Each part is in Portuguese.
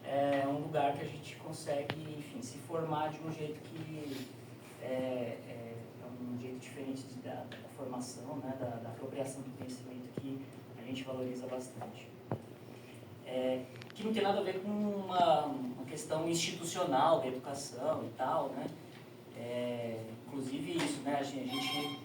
é um lugar que a gente consegue, enfim, se formar de um jeito que é um jeito diferente da formação, né, da apropriação do conhecimento que a gente valoriza bastante. Que não tem nada a ver com uma questão institucional da educação e tal, né? Inclusive isso, né? A gente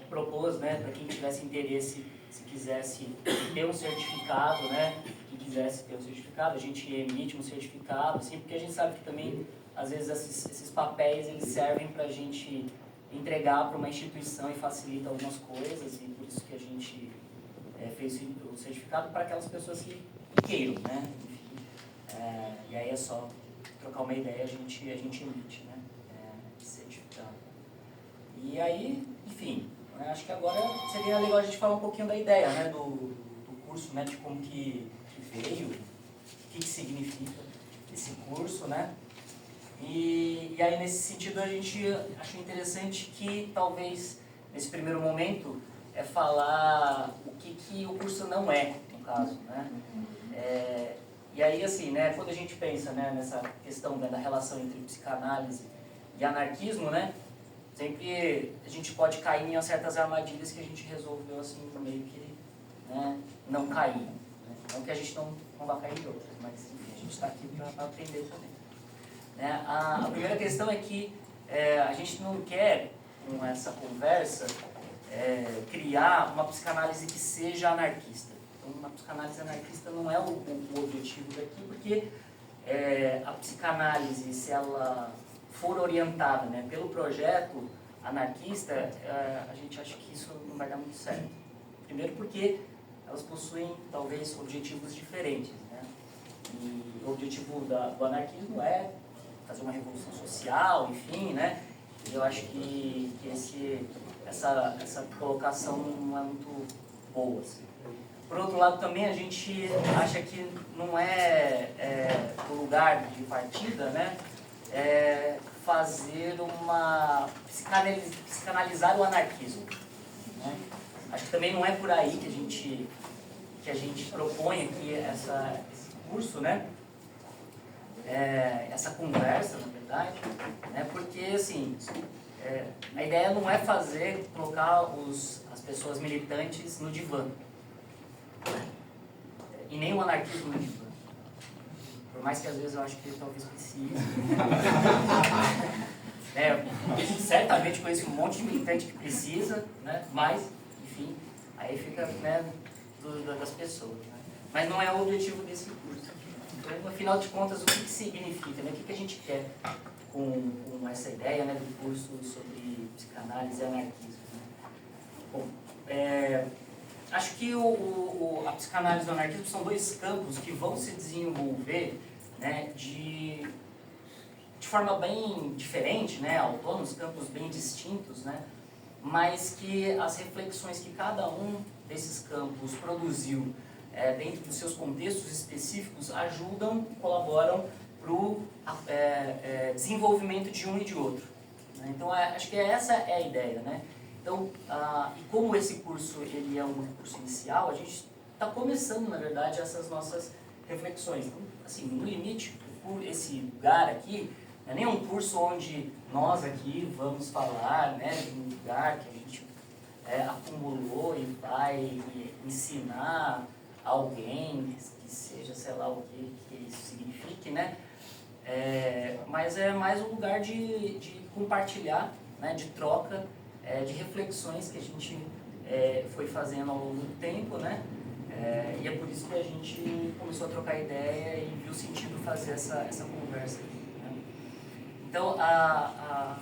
propôs, né, para quem tivesse interesse, se quisesse ter um certificado, né? Quem quisesse ter um certificado, a gente emite um certificado, assim, porque a gente sabe que também, às vezes, esses papéis, eles servem para a gente entregar para uma instituição e facilita algumas coisas, e por isso que a gente fez o certificado para aquelas pessoas que queiram, né? E aí é só trocar uma ideia, a gente emite, né? Certificado. E aí, enfim, acho que agora seria legal a gente falar um pouquinho da ideia, né? Do curso, né? De como que veio, o que significa esse curso, né? E aí, nesse sentido, a gente achou interessante que, talvez, nesse primeiro momento, falar o que o curso não é, no caso, né? E aí, assim, né, quando a gente pensa, né, nessa questão, né, da relação entre psicanálise e anarquismo, né, sempre a gente pode cair em certas armadilhas que a gente resolveu, assim, meio que, né, não cair. Né? Não que a gente não vai cair em outras, mas, enfim, a gente está aqui para aprender também. Né? A primeira questão é que a gente não quer, com essa conversa, criar uma psicanálise que seja anarquista. Então, uma psicanálise anarquista não é o objetivo daqui, porque a psicanálise, se ela for orientada, né, pelo projeto anarquista, a gente acha que isso não vai dar muito certo. Primeiro porque elas possuem, talvez, objetivos diferentes. Né? E o objetivo do anarquismo é fazer uma revolução social, enfim, né? E eu acho que essa colocação não é muito boa. Assim. Por outro lado, também a gente acha que não é o lugar de partida, né? Fazer uma psicanalizar o anarquismo. Né? Acho que também não é por aí que a gente propõe aqui esse curso, né? Essa conversa, na verdade, né? Porque, assim, a ideia não é colocar as pessoas militantes no divã, e nem o anarquismo no divã, por mais que às vezes eu acho que talvez precise. Certamente conheço um monte de militante que precisa, né? Mas, enfim, aí fica, né, das pessoas. Né? Mas não é o objetivo desse curso. Então, afinal de contas, o que significa, né? O que a gente quer com essa ideia, né, do curso sobre psicanálise e anarquismo? Né? Bom, acho que a psicanálise e o anarquismo são dois campos que vão se desenvolver, né, de forma bem diferente, né, autônomos, campos bem distintos, né, mas que as reflexões que cada um desses campos produziu dentro dos seus contextos específicos ajudam, colaboram para o desenvolvimento de um e de outro. Né? Então, acho que essa é a ideia. Né? Então, e como esse curso ele é um curso inicial, a gente está começando, na verdade, essas nossas reflexões. Então, assim, no limite, esse lugar aqui não é nem um curso onde nós aqui vamos falar, né, de um lugar que a gente acumulou e vai ensinar alguém, que seja, sei lá o que isso signifique, né? Mas é mais um lugar de compartilhar, né, de troca, de reflexões que a gente foi fazendo ao longo do tempo, né? E é por isso que a gente começou a trocar ideia e viu sentido fazer essa conversa aqui. Né? Então, a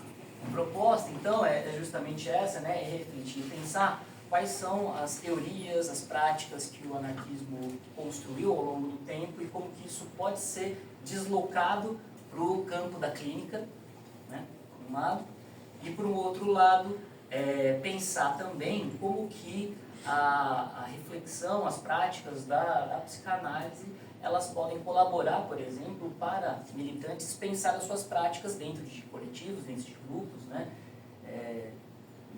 proposta, então, é justamente essa, né? É refletir, pensar quais são as teorias, as práticas que o anarquismo construiu ao longo do tempo e como que isso pode ser deslocado para o campo da clínica, né, por um lado, e por um outro lado, pensar também como que a reflexão, as práticas da psicanálise, elas podem colaborar, por exemplo, para militantes pensar as suas práticas dentro de coletivos, dentro de grupos, né?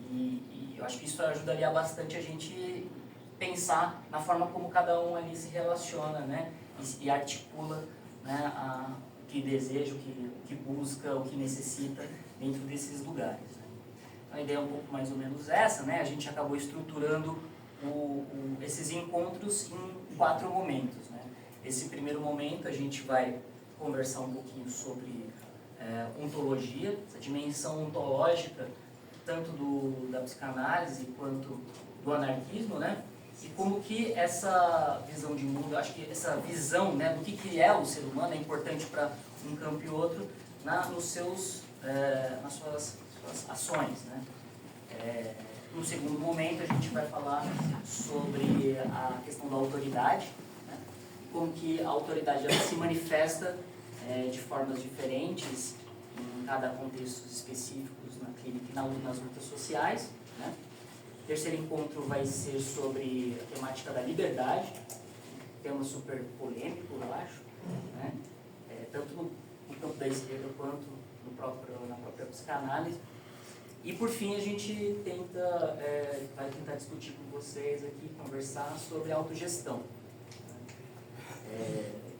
E eu acho que isso ajudaria bastante a gente pensar na forma como cada um ali se relaciona, né? E articula né, o que deseja, o que busca, o que necessita dentro desses lugares. Né? Então, a ideia é um pouco mais ou menos essa, né? A gente acabou estruturando esses encontros em 4 momentos. Né? Esse primeiro momento a gente vai conversar um pouquinho sobre ontologia, essa dimensão ontológica, tanto da psicanálise quanto do anarquismo, né? E como que essa visão de mundo, eu acho que essa visão, né, do que é o ser humano é importante para um campo e outro nas suas ações. Né? No segundo momento, a gente vai falar sobre a questão da autoridade, né? Como que a autoridade ela se manifesta de formas diferentes em cada contexto específicos na clínica e nas lutas sociais. Né? O terceiro encontro vai ser sobre a temática da liberdade, tema super polêmico, eu acho, né? Tanto no campo da esquerda quanto na própria psicanálise. E por fim a gente vai tentar discutir com vocês aqui, conversar sobre autogestão.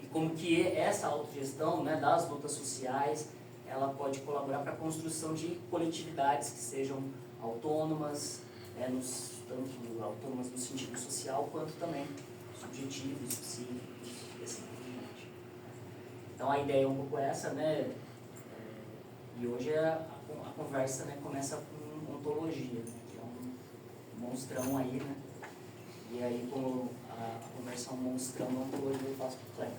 E como que essa autogestão, né, das lutas sociais, ela pode colaborar para a construção de coletividades que sejam autônomas, tanto autônomas no sentido social, quanto também subjetivos, psíquicos e assim por diante. Então a ideia é um pouco essa, né? E hoje a conversa, né, começa com ontologia, né, que é um monstrão aí, né? E aí, como a conversa é um monstrão, a ontologia eu faço com o Kleber.